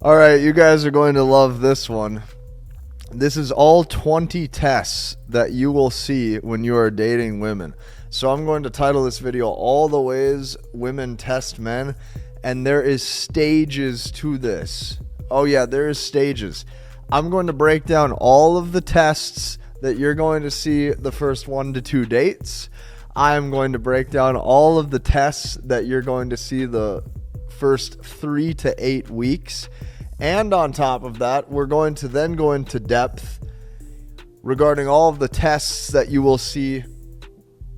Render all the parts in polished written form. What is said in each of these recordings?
All right, you guys are going to love this one. This is all 20 tests that you will see when you are dating women. So I'm going to title this video All the Ways Women Test Men, and there is stages to this. Oh yeah, there is stages. I'm going to break down all of the tests that you're going to see the first 1 to 2 dates. I'm going to break down all of the tests that you're going to see the first 3 to 8 weeks. And on top of that, we're going to then go into depth regarding all of the tests that you will see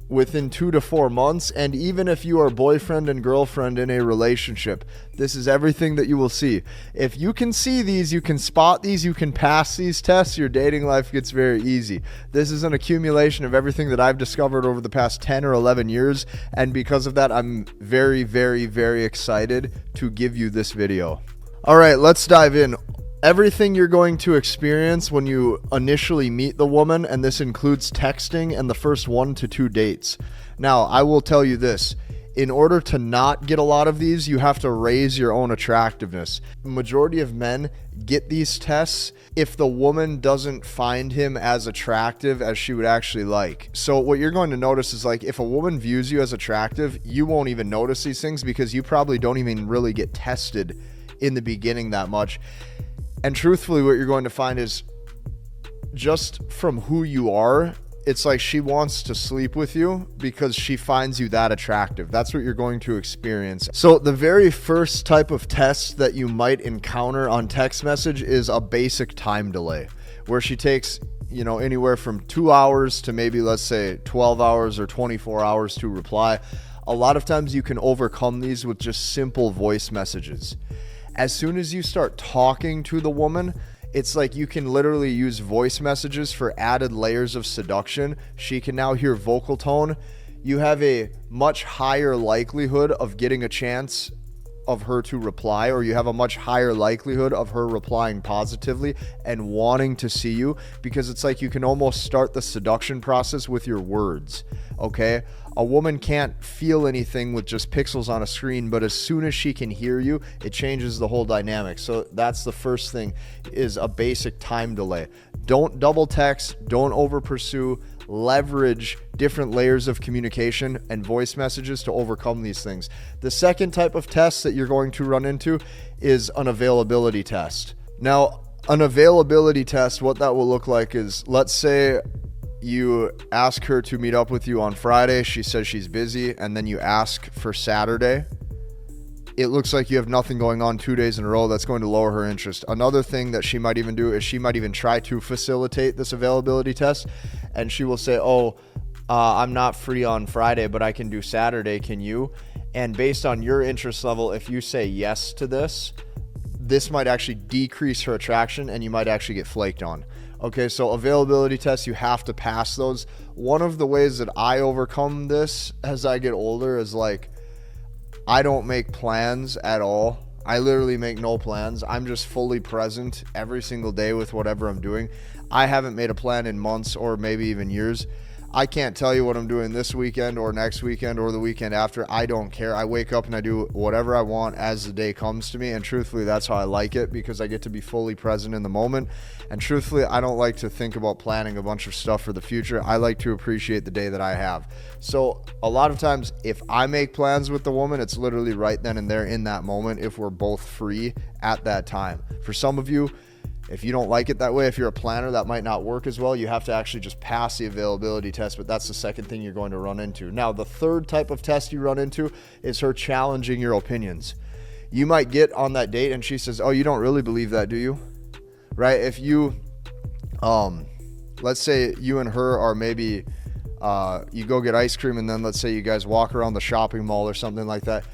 within 2 to 4 months. And even if you are boyfriend and girlfriend in a relationship, this is everything that you will see. If you can see these, you can spot these, you can pass these tests, your dating life gets very easy. This is an accumulation of everything that I've discovered over the past 10 or 11 years. And because of that, I'm very, very, very excited to give you this video. All right, let's dive in. Everything you're going to experience when you initially meet the woman, and this includes texting and the first 1 to 2 dates. Now, I will tell you this. In order to not get a lot of these, you have to raise your own attractiveness. The majority of men get these tests if the woman doesn't find him as attractive as she would actually like. So what you're going to notice is, like, if a woman views you as attractive, you won't even notice these things because you probably don't even really get tested in the beginning that much. And truthfully, what you're going to find is just from who you are, it's like she wants to sleep with you because she finds you that attractive. That's what you're going to experience. So the very first type of test that you might encounter on text message is a basic time delay, where she takes, anywhere from 2 hours to maybe, let's say, 12 hours or 24 hours to reply. A lot of times you can overcome these with just simple voice messages. As soon as you start talking to the woman, it's like you can literally use voice messages for added layers of seduction. She can now hear vocal tone. You have a much higher likelihood of getting a chance of her to reply, or you have a much higher likelihood of her replying positively and wanting to see you, because it's like you can almost start the seduction process with your words. Okay? A woman can't feel anything with just pixels on a screen, but as soon as she can hear you, it changes the whole dynamic. So that's the first thing, is a basic time delay. Don't double text, don't over pursue, leverage different layers of communication and voice messages to overcome these things. The second type of test that you're going to run into is an availability test. Now, an availability test, what that will look like is, let's say you ask her to meet up with you on Friday. She says she's busy, and then you ask for Saturday. It looks like you have nothing going on 2 days in a row. That's going to lower her interest. Another thing that she might even do is she might even try to facilitate this availability test, and she will say, I'm not free on Friday, but I can do Saturday. Can you? And based on your interest level, if you say yes to this might actually decrease her attraction, and you might actually get flaked on. Okay, so availability tests, you have to pass those. One of the ways that I overcome this as I get older is, like, I don't make plans at all. I literally make no plans. I'm just fully present every single day with whatever I'm doing. I haven't made a plan in months or maybe even years. I can't tell you what I'm doing this weekend or next weekend or the weekend after. I don't care. I wake up and I do whatever I want as the day comes to me. And truthfully, that's how I like it, because I get to be fully present in the moment. And truthfully, I don't like to think about planning a bunch of stuff for the future. I like to appreciate the day that I have. So a lot of times, if I make plans with the woman, it's literally right then and there in that moment if we're both free at that time. For some of you, if you don't like it that way, if you're a planner, that might not work as well. You have to actually just pass the availability test, but that's the second thing you're going to run into. Now, the third type of test you run into is her challenging your opinions. You might get on that date and she says, you don't really believe that, do you? Right? If you, let's say you and her are maybe, you go get ice cream, and then let's say you guys walk around the shopping mall or something like that.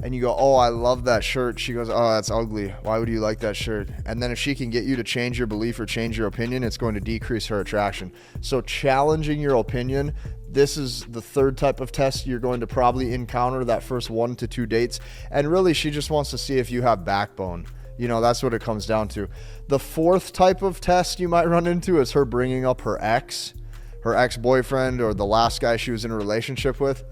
And you go, I love that shirt. She goes, that's ugly. Why would you like that shirt? And then if she can get you to change your belief or change your opinion, it's going to decrease her attraction. So challenging your opinion, this is the third type of test you're going to probably encounter that first 1 to 2 dates. And really, she just wants to see if you have backbone. That's what it comes down to. The fourth type of test you might run into is her bringing up her ex-boyfriend, or the last guy she was in a relationship with.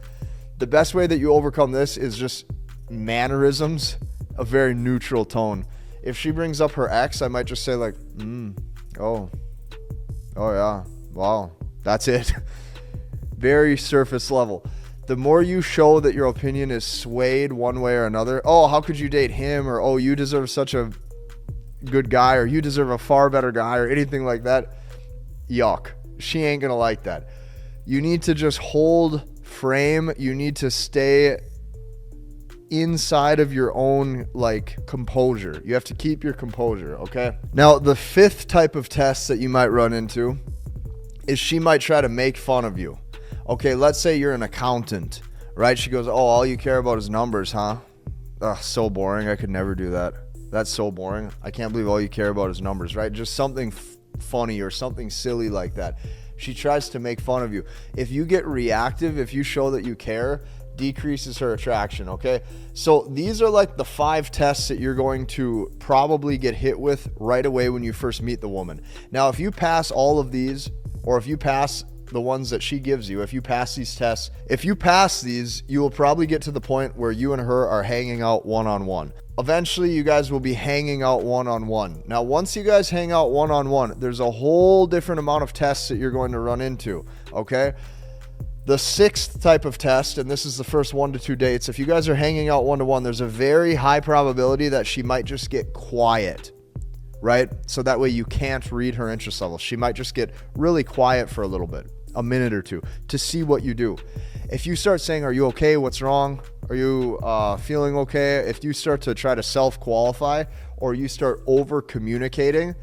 The best way that you overcome this is just mannerisms, a very neutral tone. If she brings up her ex, I might just say like, oh yeah, wow, that's it. Very surface level. The more you show that your opinion is swayed one way or another, oh, how could you date him? Or, oh, you deserve such a good guy, or you deserve a far better guy, or anything like that. Yuck. She ain't gonna like that. You need to just hold frame. You need to stay inside of your own composure. You have to keep your composure, okay? Now, the fifth type of test that you might run into is she might try to make fun of you. Okay, let's say you're an accountant, right? She goes, oh, all you care about is numbers, huh? Ugh, so boring. I could never do that. That's so boring. I can't believe all you care about is numbers, right? Just something funny or something silly like that. She tries to make fun of you. If you get reactive, if you show that you care, decreases her attraction, okay? So these are like the 5 tests that you're going to probably get hit with right away when you first meet the woman. Now, if you pass all of these, or if you pass the ones that she gives you, if you pass these tests, you will probably get to the point where you and her are hanging out one-on-one. Eventually, you guys will be hanging out one-on-one. Now, once you guys hang out one-on-one, there's a whole different amount of tests that you're going to run into, okay? The 6th type of test, and this is the first 1 to 2 dates, if you guys are hanging out one-to-one, there's a very high probability that she might just get quiet, right? So that way you can't read her interest level. She might just get really quiet for a little bit, a minute or two, to see what you do. If you start saying, are you okay? What's wrong? Are you feeling okay? If you start to try to self-qualify, or you start over-communicating,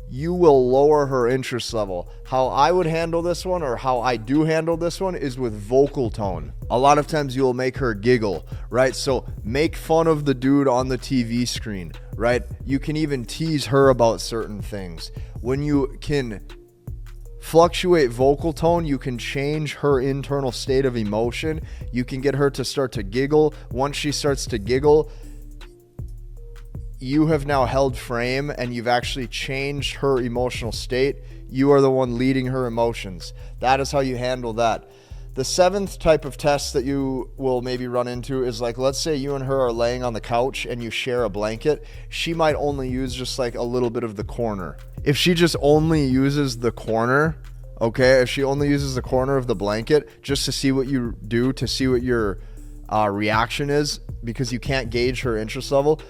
you will lower her interest level. How I would handle this one, or how I do handle this one, is with vocal tone. A lot of times you'll make her giggle, right? So make fun of the dude on the TV screen, right? You can even tease her about certain things. When you can fluctuate vocal tone, you can change her internal state of emotion. You can get her to start to giggle. Once she starts to giggle, you have now held frame and you've actually changed her emotional state. You are the one leading her emotions. That is how you handle that. The 7th type of test that you will maybe run into is like, let's say you and her are laying on the couch and you share a blanket. She might only use just like a little bit of the corner. If she just only uses the corner, okay, if she only uses the corner of the blanket just to see what you do, to see what your reaction is, because you can't gauge her interest level,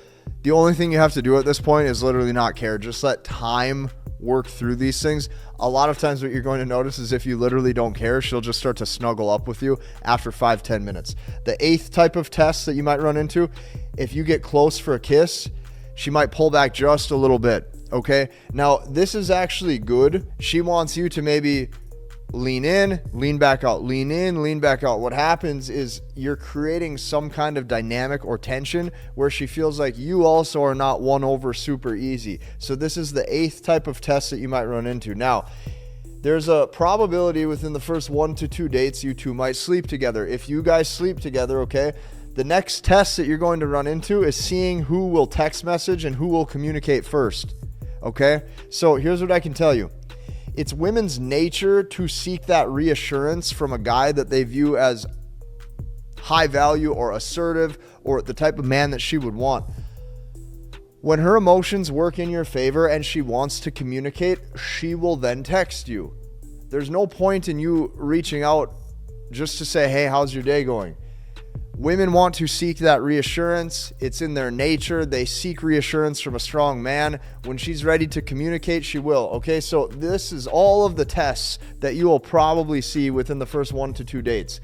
the only thing you have to do at this point is literally not care. Just let time work through these things. A lot of times what you're going to notice is if you literally don't care, she'll just start to snuggle up with you after 5-10 minutes. The 8th type of test that you might run into, if you get close for a kiss, she might pull back just a little bit, okay? Now, this is actually good. She wants you to maybe lean in, lean back out, lean in, lean back out. What happens is you're creating some kind of dynamic or tension where she feels like you also are not won over super easy. So this is the 8th type of test that you might run into. Now, there's a probability within the first 1 to 2 dates you two might sleep together. If you guys sleep together, okay, the next test that you're going to run into is seeing who will text message and who will communicate first, okay? So here's what I can tell you. It's women's nature to seek that reassurance from a guy that they view as high value or assertive or the type of man that she would want. When her emotions work in your favor and she wants to communicate, she will then text you. There's no point in you reaching out just to say, hey, how's your day going? Women want to seek that reassurance. It's in their nature. They seek reassurance from a strong man. When she's ready to communicate, she will. Okay, so this is all of the tests that you will probably see within the first 1 to 2 dates.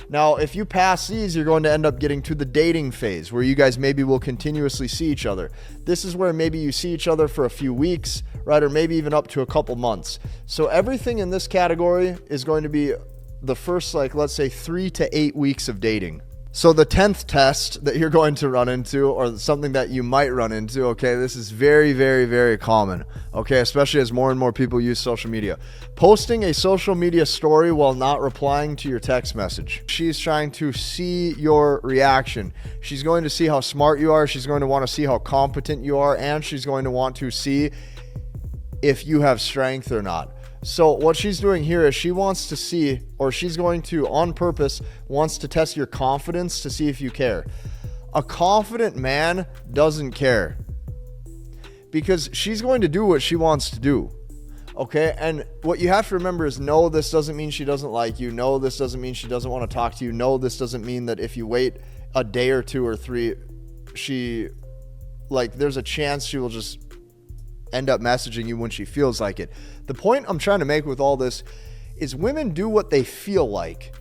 Now, if you pass these, you're going to end up getting to the dating phase where you guys maybe will continuously see each other. This is where maybe you see each other for a few weeks, right? Or maybe even up to a couple months. So everything in this category is going to be the first, let's say 3 to 8 weeks of dating. So the 10th test that you're going to run into, or something that you might run into, okay, this is very, very, very common, okay, especially as more and more people use social media. Posting a social media story while not replying to your text message. She's trying to see your reaction. She's going to see how smart you are. She's going to want to see how competent you are, and she's going to want to see if you have strength or not. So what she's doing here is she wants to see, or she's going to, on purpose, wants to test your confidence to see if you care. A confident man doesn't care. because she's going to do what she wants to do. Okay, and what you have to remember is, no, this doesn't mean she doesn't like you. No, this doesn't mean she doesn't want to talk to you. No, this doesn't mean that if you wait a day or two or three, there's a chance she will just end up messaging you when she feels like it. The point I'm trying to make with all this is women do what they feel like.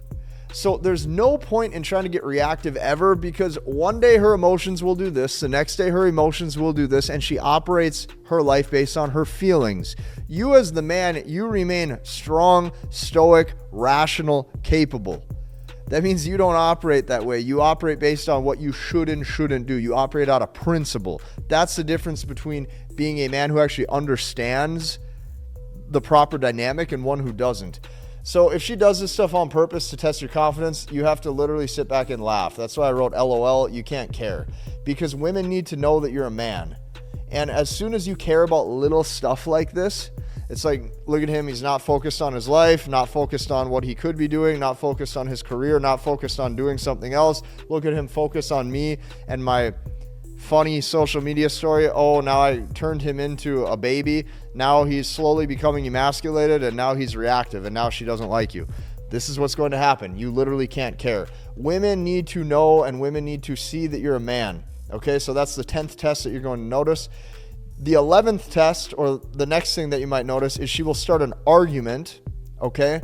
So there's no point in trying to get reactive ever, because one day her emotions will do this, the next day her emotions will do this, and she operates her life based on her feelings. You as the man, you remain strong, stoic, rational, capable. That means you don't operate that way. You operate based on what you should and shouldn't do. You operate out of principle. That's the difference between being a man who actually understands the proper dynamic and one who doesn't. So if she does this stuff on purpose to test your confidence, you have to literally sit back and laugh. That's why I wrote LOL, you can't care. Because women need to know that you're a man. And as soon as you care about little stuff like this, it's like, look at him, he's not focused on his life, not focused on what he could be doing, not focused on his career, not focused on doing something else. Look at him focus on me and my funny social media story. Oh, now I turned him into a baby. Now he's slowly becoming emasculated, and now he's reactive, and now she doesn't like you. This is what's going to happen. You literally can't care. Women need to know, and women need to see that you're a man. Okay, so that's the 10th test that you're going to notice. The 11th test, or the next thing that you might notice, is she will start an argument, okay,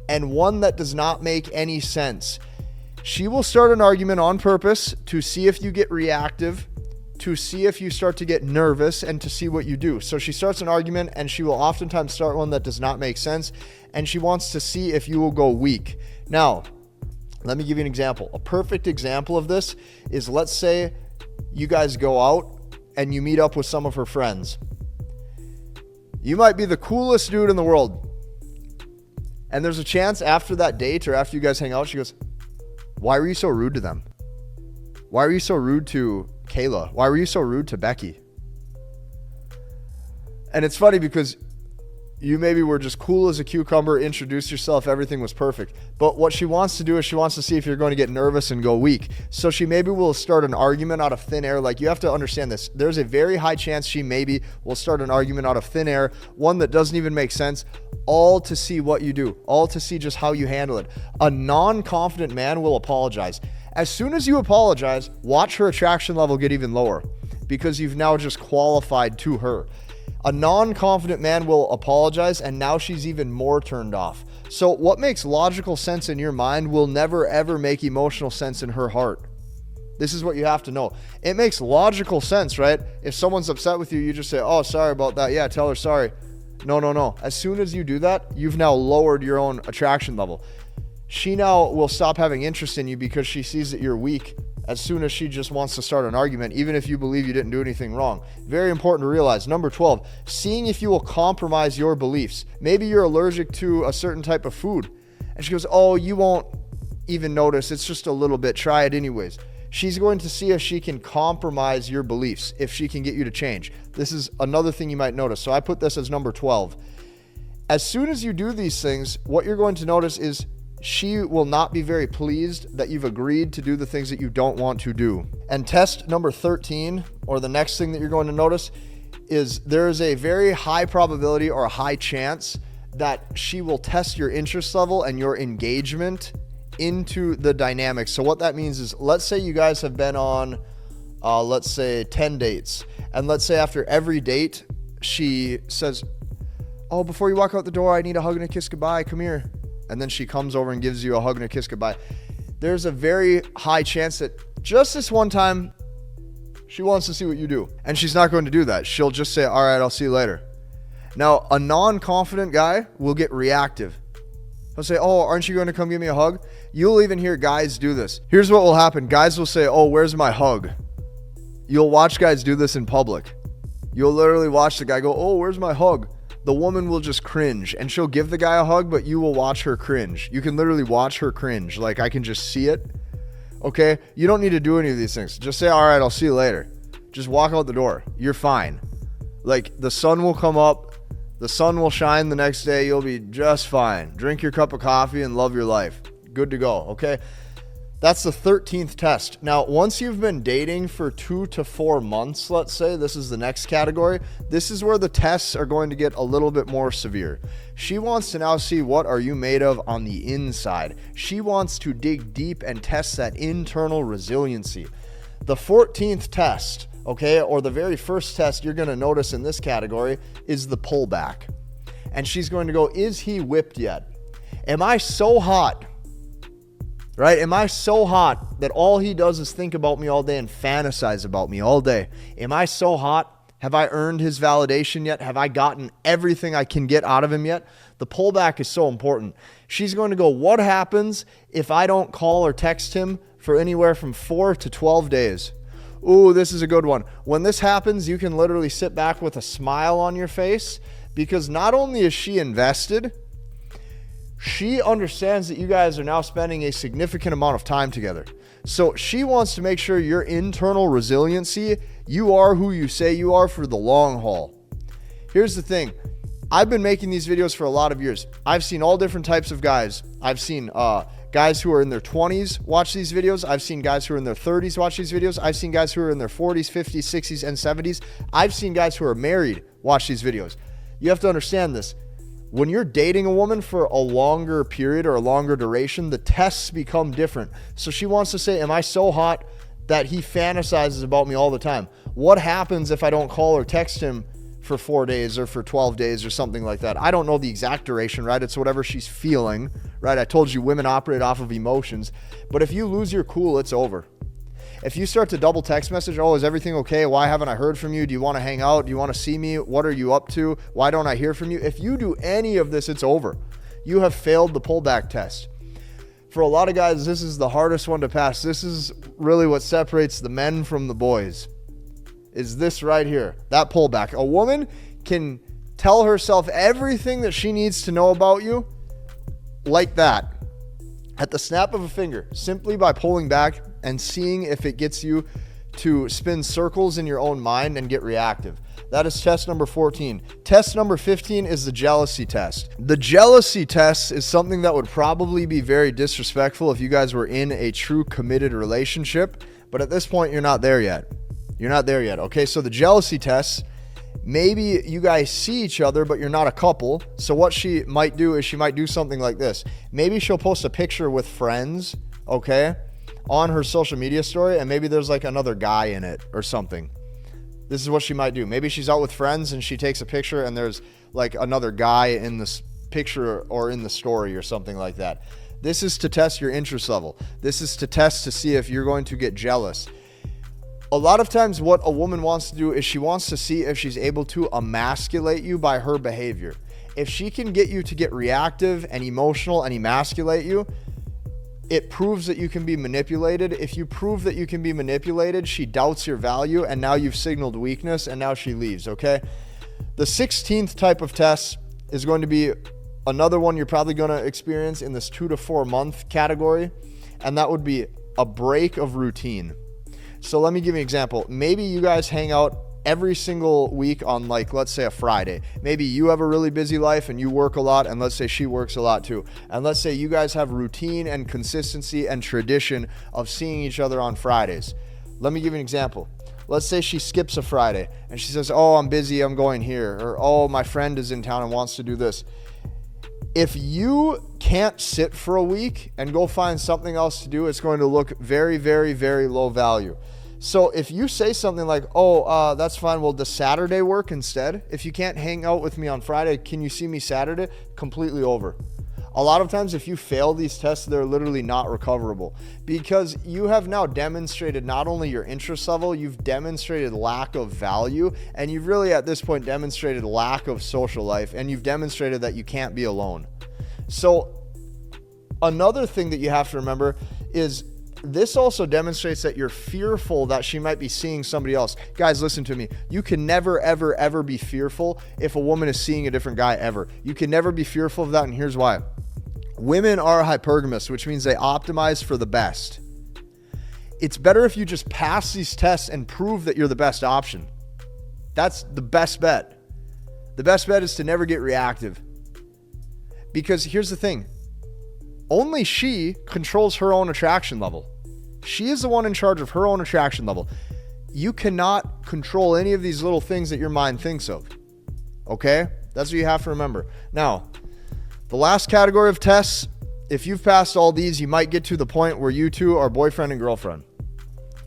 and one that does not make any sense. She will start an argument on purpose to see if you get reactive, to see if you start to get nervous, and to see what you do. So she starts an argument, and she will oftentimes start one that does not make sense, and she wants to see if you will go weak. Now, let me give you an example. A perfect example of this is, let's say you guys go out and you meet up with some of her friends. You might be the coolest dude in the world, and there's a chance after that date or after you guys hang out, she goes, why were you so rude to them? Why were you so rude to Kayla? Why were you so rude to Becky? And it's funny because you maybe were just cool as a cucumber, introduced yourself, everything was perfect. But what she wants to do is she wants to see if you're going to get nervous and go weak. So she maybe will start an argument out of thin air. Like, you have to understand this. There's a very high chance she maybe will start an argument out of thin air, one that doesn't even make sense, all to see what you do, all to see just how you handle it. A non-confident man will apologize. As soon as you apologize, watch her attraction level get even lower, because you've now just qualified to her. A non-confident man will apologize, and now she's even more turned off. So what makes logical sense in your mind will never ever make emotional sense in her heart. This is what you have to know. It makes logical sense, right? If someone's upset with you, you just say, oh, sorry about that. Yeah, tell her sorry. No. As soon as you do that, you've now lowered your own attraction level. She now will stop having interest in you because she sees that you're weak as soon as she just wants to start an argument, even if you believe you didn't do anything wrong. Very important to realize. Number 12, seeing if you will compromise your beliefs. Maybe you're allergic to a certain type of food, and she goes, oh, you won't even notice. It's just a little bit. Try it anyways. She's going to see if she can compromise your beliefs, if she can get you to change. This is another thing you might notice. So I put this as number 12. As soon as you do these things, what you're going to notice is she will not be very pleased that you've agreed to do the things that you don't want to do. And test number 13, or the next thing that you're going to notice, is there is a very high probability or a high chance that she will test your interest level and your engagement into the dynamics. So what that means is, let's say you guys have been on, let's say 10 dates. And let's say after every date, she says, oh, before you walk out the door, I need a hug and a kiss goodbye. Come here. And then she comes over and gives you a hug and a kiss goodbye. There's a very high chance that just this one time, she wants to see what you do. And she's not going to do that. She'll just say, all right, I'll see you later. Now, a non-confident guy will get reactive. He'll say, oh, aren't you going to come give me a hug? You'll even hear guys do this. Here's what will happen. Guys will say, oh, where's my hug? You'll watch guys do this in public. You'll literally watch the guy go, oh, where's my hug? The woman will just cringe, and she'll give the guy a hug, but you will watch her cringe. You can literally watch her cringe. Like, I can just see it. Okay? You don't need to do any of these things. Just say, all right, I'll see you later. Just walk out the door. You're fine. Like, the sun will come up. The sun will shine the next day. You'll be just fine. Drink your cup of coffee and love your life. Good to go. Okay? That's the 13th test. Now, once you've been dating for 2 to 4 months, let's say, this is the next category. This is where the tests are going to get a little bit more severe. She wants to now see what are you made of on the inside. She wants to dig deep and test that internal resiliency. The 14th test, okay, or the very first test you're going to notice in this category is the pullback. And she's going to go, is he whipped yet? Am I so hot? Right? Am I so hot that all he does is think about me all day and fantasize about me all day? Am I so hot? Have I earned his validation yet? Have I gotten everything I can get out of him yet? The pullback is so important. She's going to go, what happens if I don't call or text him for anywhere from 4 to 12 days? Ooh, this is a good one. When this happens, you can literally sit back with a smile on your face because not only is she invested, she understands that you guys are now spending a significant amount of time together. So she wants to make sure your internal resiliency, you are who you say you are for the long haul. Here's the thing. I've been making these videos for a lot of years. I've seen all different types of guys. I've seen guys who are in their 20s watch these videos. I've seen guys who are in their 30s watch these videos. I've seen guys who are in their 40s, 50s, 60s, and 70s. I've seen guys who are married watch these videos. You have to understand this. When you're dating a woman for a longer period or a longer duration, the tests become different. So she wants to say, am I so hot that he fantasizes about me all the time? What happens if I don't call or text him for 4 days or for 12 days or something like that? I don't know the exact duration, right? It's whatever she's feeling, right? I told you women operate off of emotions. But if you lose your cool, it's over. If you start to double text message, oh, is everything okay? Why haven't I heard from you? Do you want to hang out? Do you want to see me? What are you up to? Why don't I hear from you? If you do any of this, it's over. You have failed the pullback test. For a lot of guys, this is the hardest one to pass. This is really what separates the men from the boys, is this right here, that pullback. A woman can tell herself everything that she needs to know about you like that, at the snap of a finger, simply by pulling back and seeing if it gets you to spin circles in your own mind and get reactive. That is test number 14. Test number 15 is the jealousy test. The jealousy test is something that would probably be very disrespectful if you guys were in a true committed relationship, but at this point, you're not there yet. You're not there yet, okay? So the jealousy test, maybe you guys see each other, but you're not a couple. So what she might do is she might do something like this. Maybe she'll post a picture with friends, okay, on her social media story, and maybe there's like another guy in it or something. This is what she might do. Maybe she's out with friends and she takes a picture and there's like another guy in this picture or in the story or something like that. This is to test your interest level. This is to test to see if you're going to get jealous. A lot of times what a woman wants to do is she wants to see if she's able to emasculate you by her behavior. If she can get you to get reactive and emotional and emasculate you, it proves that you can be manipulated. If you prove that you can be manipulated, she doubts your value, and now you've signaled weakness, and now she leaves, okay? The 16th type of test is going to be another one you're probably going to experience in this 2 to 4 month category, and that would be a break of routine. So let me give you an example. Maybe you guys hang out every single week on, like, let's say a Friday. Maybe you have a really busy life and you work a lot, and let's say she works a lot too. And let's say you guys have routine and consistency and tradition of seeing each other on Fridays. Let me give you an example. Let's say she skips a Friday and she says, oh, I'm busy, I'm going here. Or, oh, my friend is in town and wants to do this. If you can't sit for a week and go find something else to do, it's going to look very, very, very low value. So if you say something like, oh, that's fine, well, does Saturday work instead? If you can't hang out with me on Friday, can you see me Saturday? Completely over. A lot of times if you fail these tests, they're literally not recoverable, because you have now demonstrated not only your interest level, you've demonstrated lack of value, and you've really at this point demonstrated lack of social life, and you've demonstrated that you can't be alone. So another thing that you have to remember is this also demonstrates that you're fearful that she might be seeing somebody else. Guys, listen to me. You can never, ever, ever be fearful if a woman is seeing a different guy ever. You can never be fearful of that, and here's why. Women are hypergamous, which means they optimize for the best. It's better if you just pass these tests and prove that you're the best option. That's the best bet. The best bet is to never get reactive. Because here's the thing. Only she controls her own attraction level. She is the one in charge of her own attraction level. You cannot control any of these little things that your mind thinks of. Okay? That's what you have to remember. Now, the last category of tests, if you've passed all these, you might get to the point where you two are boyfriend and girlfriend.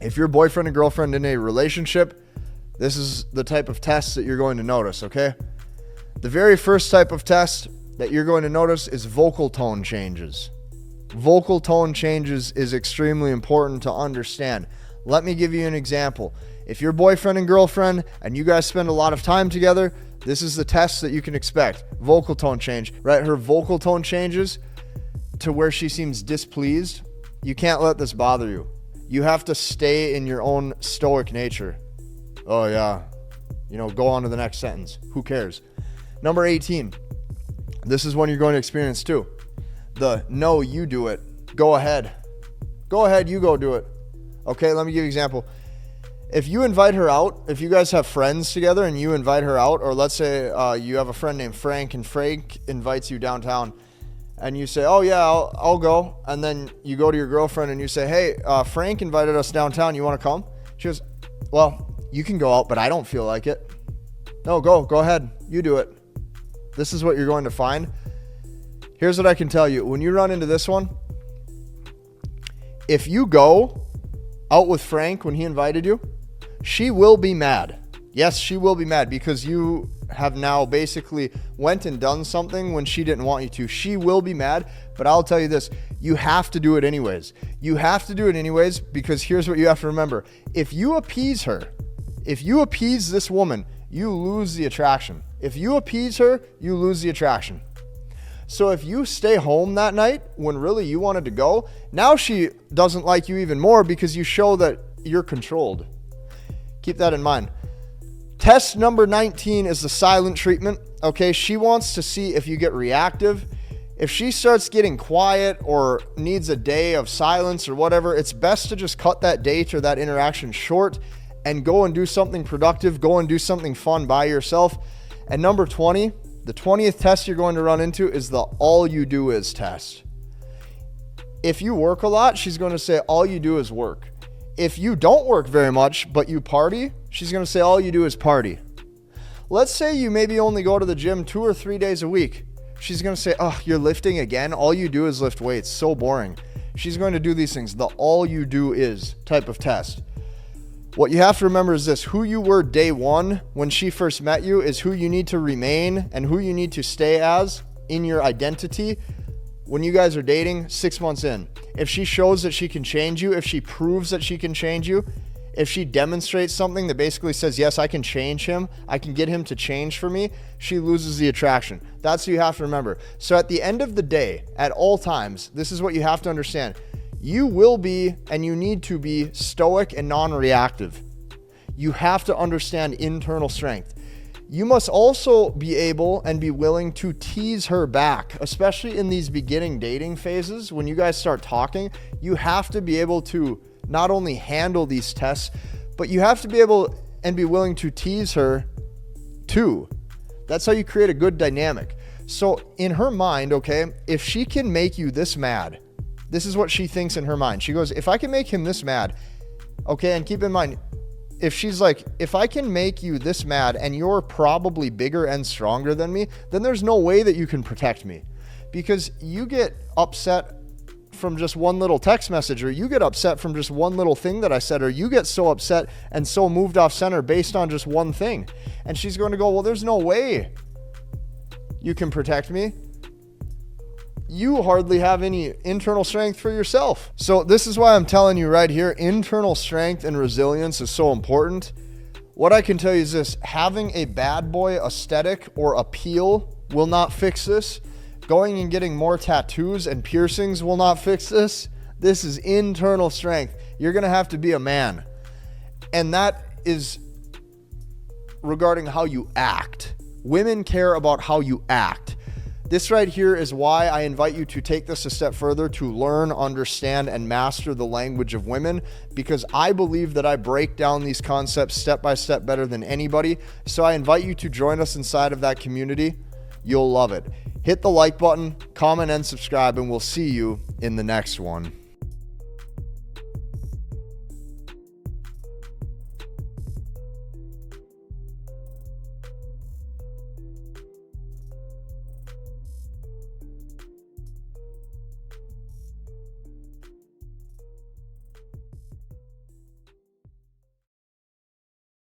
If you're boyfriend and girlfriend in a relationship, this is the type of test that you're going to notice, okay? The very first type of test that you're going to notice is vocal tone changes. Vocal tone changes is extremely important to understand. Let me give you an example. If you're boyfriend and girlfriend and you guys spend a lot of time together, this is the test that you can expect. Vocal tone change, right? Her vocal tone changes to where she seems displeased. You can't let this bother you. You have to stay in your own stoic nature. Oh yeah, go on to the next sentence. Who cares? Number 18. This is one you're going to experience too. The no, you do it. Go ahead. Go ahead, you go do it. Okay, let me give you an example. If you invite her out, if you guys have friends together and you invite her out, or let's say you have a friend named Frank and Frank invites you downtown and you say, oh yeah, I'll go. And then you go to your girlfriend and you say, hey, Frank invited us downtown. You want to come? She goes, well, you can go out, but I don't feel like it. No, go ahead. You do it. This is what you're going to find. Here's what I can tell you. When you run into this one, if you go out with Frank when he invited you, she will be mad. Yes, she will be mad because you have now basically went and done something when she didn't want you to. She will be mad, but I'll tell you this, you have to do it anyways. You have to do it anyways because here's what you have to remember. If you appease her, if you appease this woman, you lose the attraction. If you appease her, you lose the attraction. So if you stay home that night when really you wanted to go, now she doesn't like you even more because you show that you're controlled. Keep that in mind. Test number 19 is the silent treatment. Okay, she wants to see if you get reactive. If she starts getting quiet or needs a day of silence or whatever, it's best to just cut that date or that interaction short and go and do something productive, go and do something fun by yourself. And number 20, the 20th test you're going to run into is the all you do is test. If you work a lot, she's going to say all you do is work. If you don't work very much, but you party, she's going to say all you do is party. Let's say you maybe only go to the gym 2 or 3 days a week. She's going to say, oh, you're lifting again? All you do is lift weights. So boring. She's going to do these things, the all you do is type of test. What you have to remember is this: who you were day one when she first met you is who you need to remain and who you need to stay as in your identity when you guys are dating 6 months in. If she shows that she can change you, if she proves that she can change you, if she demonstrates something that basically says, yes, I can change him, I can get him to change for me, she loses the attraction. That's what you have to remember. So at the end of the day, at all times, this is what you have to understand. You will be and you need to be stoic and non-reactive. You have to understand internal strength. You must also be able and be willing to tease her back, especially in these beginning dating phases. When you guys start talking, you have to be able to not only handle these tests, but you have to be able and be willing to tease her too. That's how you create a good dynamic. So in her mind, okay, if she can make you this mad, this is what she thinks in her mind. She goes, if I can make him this mad, okay, and keep in mind, if she's like, if I can make you this mad and you're probably bigger and stronger than me, then there's no way that you can protect me, because you get upset from just one little text message, or you get upset from just one little thing that I said, or you get so upset and so moved off center based on just one thing. And she's going to go, well, there's no way you can protect me. You hardly have any internal strength for yourself. So this is why I'm telling you right here, internal strength and resilience is so important. What I can tell you is this: having a bad boy aesthetic or appeal will not fix this. Going and getting more tattoos and piercings will not fix this. This is internal strength. You're going to have to be a man. And that is regarding how you act. Women care about how you act. This right here is why I invite you to take this a step further, to learn, understand, and master the language of women, because I believe that I break down these concepts step by step better than anybody. So I invite you to join us inside of that community. You'll love it. Hit the like button, comment, and subscribe, and we'll see you in the next one.